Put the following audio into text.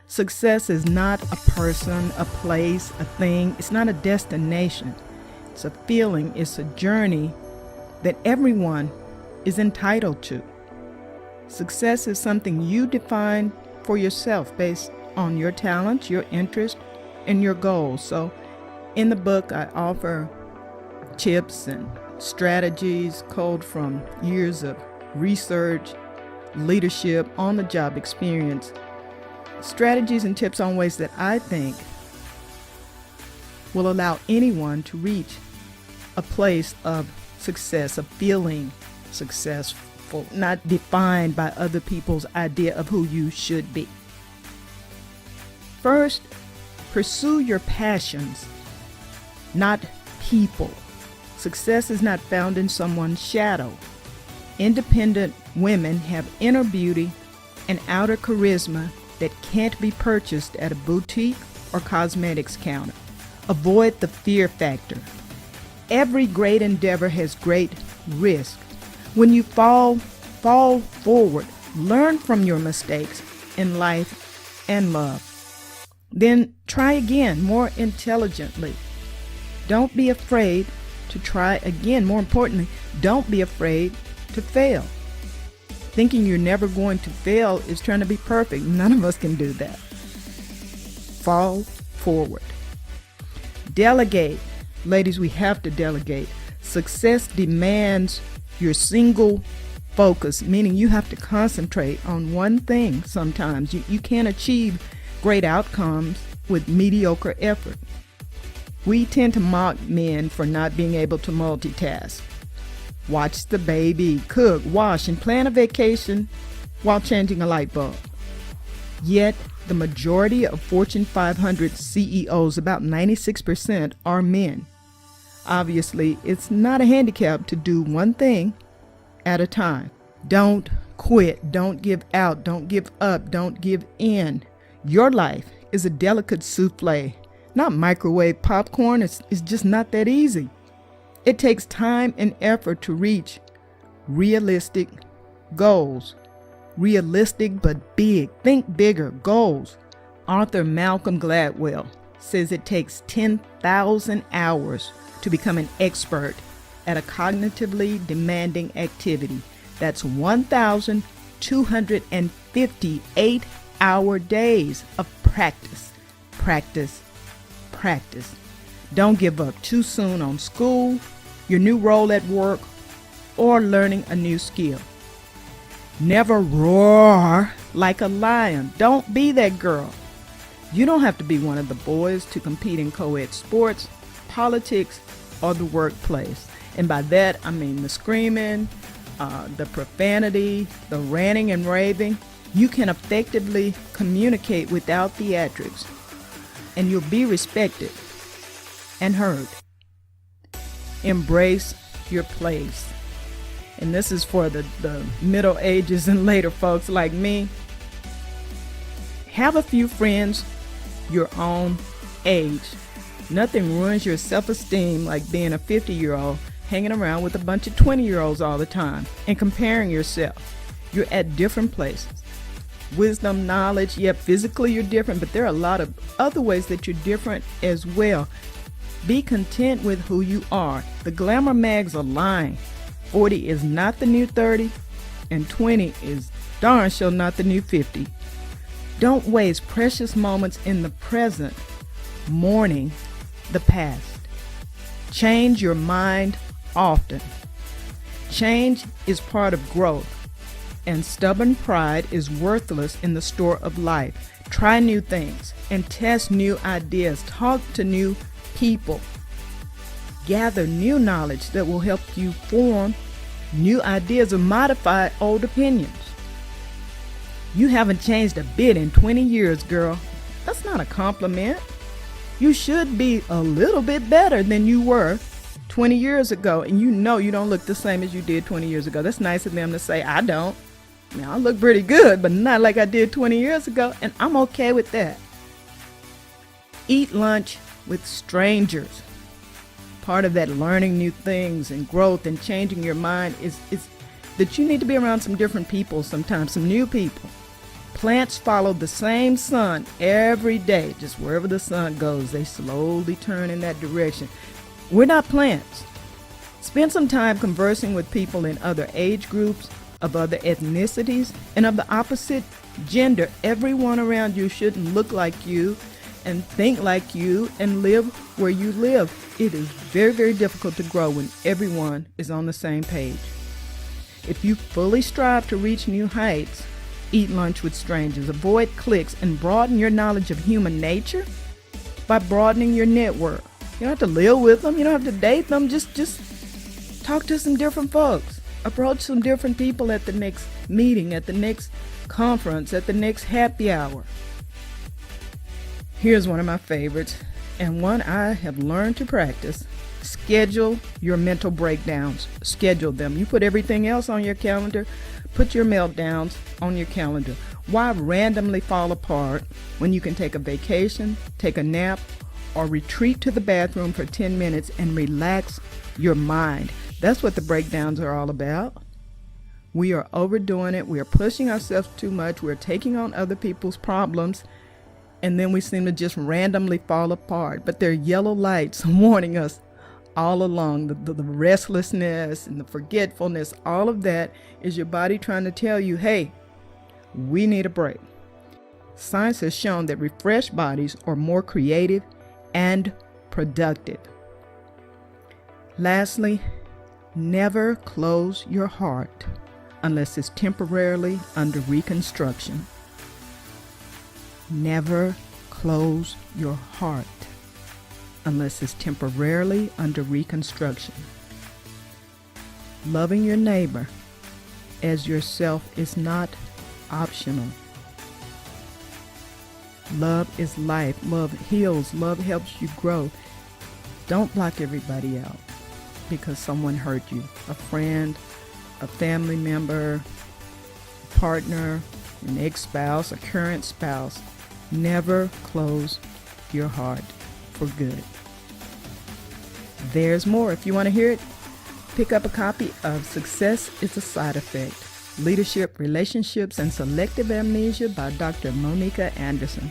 Success is not a person, a place, a thing. It's not a destination. It's a feeling. It's a journey that everyone is entitled to. Success is something you define for yourself based on your talents, your interests, and your goals. So in the book, I offer tips and strategies culled from years of research, leadership, on-the-job experience, strategies and tips on ways that I think will allow anyone to reach a place of success, of feeling successful, not defined by other people's idea of who you should be. First, pursue your passions, not people. Success is not found in someone's shadow. Independent women have inner beauty and outer charisma that can't be purchased at a boutique or cosmetics counter. Avoid the fear factor. Every great endeavor has great risk. When you fall forward. Learn from your mistakes in life and love. Then try again more intelligently. Don't be afraid to try again. More importantly, don't be afraid to fail. Thinking you're never going to fail is trying to be perfect. None of us can do that. Fall forward. Delegate. Ladies, we have to delegate. Success demands your single focus, meaning you have to concentrate on one thing sometimes. You can't achieve great outcomes with mediocre effort. We tend to mock men for not being able to multitask. Watch the baby, cook, wash, and plan a vacation while changing a light bulb. Yet, the majority of Fortune 500 CEOs, about 96%, are men. Obviously, it's not a handicap to do one thing at a time. Don't quit. Don't give out. Don't give up. Don't give in. Your life is a delicate souffle, not microwave popcorn. It's just not that easy. It takes time and effort to reach realistic goals. Realistic but big. Think bigger. Goals. Author Malcolm Gladwell says it takes 10,000 hours to become an expert at a cognitively demanding activity. That's 1,258 hour days of practice. Practice. Practice. Don't give up too soon on school, your new role at work, or learning a new skill. Never roar like a lion. Don't be that girl. You don't have to be one of the boys to compete in co-ed sports, politics, or the workplace. And by that, I mean the screaming, the profanity, the ranting and raving. You can effectively communicate without theatrics, and you'll be respected and heard. Embrace your place. And this is for the middle ages and later folks like me. Have a few friends your own age. Nothing ruins your self-esteem like being a 50-year-old hanging around with a bunch of 20-year-olds all the time and comparing yourself. You're at different places. Wisdom, knowledge, yeah, physically you're different, but there are a lot of other ways that you're different as well. Be content with who you are. The glamour mags are lying. 40 is not the new 30, and 20 is darn sure not the new 50. Don't waste precious moments in the present, mourning the past. Change your mind often. Change is part of growth, and stubborn pride is worthless in the store of life. Try new things and test new ideas. Talk to new people. Gather new knowledge that will help you form new ideas or modify old opinions. You haven't changed a bit in 20 years, girl. That's not a compliment. You should be a little bit better than you were 20 years ago, and you know you don't look the same as you did 20 years ago. That's nice of them to say. I don't. I mean, I look pretty good, but not like I did 20 years ago, and I'm okay with that. Eat lunch with strangers. Part of that learning new things and growth and changing your mind is that you need to be around some different people sometimes, some new people. Plants follow the same sun every day. Just wherever the sun goes, they slowly turn in that direction. We're not plants. Spend some time conversing with people in other age groups, of other ethnicities, and of the opposite gender. Everyone around you shouldn't look like you and think like you and live where you live. It is very, very difficult to grow when everyone is on the same page. If you fully strive to reach new heights, eat lunch with strangers, avoid cliques, and broaden your knowledge of human nature by broadening your network. You don't have to live with them. You don't have to date them. Just talk to some different folks. Approach some different people at the next meeting, at the next conference, at the next happy hour. Here's one of my favorites, and one I have learned to practice. Schedule your mental breakdowns. Schedule them. You put everything else on your calendar. Put your meltdowns on your calendar. Why randomly fall apart when you can take a vacation, take a nap, or retreat to the bathroom for 10 minutes and relax your mind? That's what the breakdowns are all about. We are overdoing it. We are pushing ourselves too much. We're taking on other people's problems, and then we seem to just randomly fall apart. But there are yellow lights warning us all along. The restlessness and the forgetfulness, all of that is your body trying to tell you, hey, we need a break. Science has shown that refreshed bodies are more creative and productive. Lastly, never close your heart unless it's temporarily under reconstruction. Never close your heart unless it's temporarily under reconstruction. Loving your neighbor as yourself is not optional. Love is life. Love heals. Love helps you grow. Don't block everybody out because someone hurt you. A friend, a family member, a partner, an ex-spouse, a current spouse. Never close your heart for good. There's more. If you want to hear it, pick up a copy of Success is a Side Effect: Leadership, Relationships, and Selective Amnesia by Dr. Monica Anderson.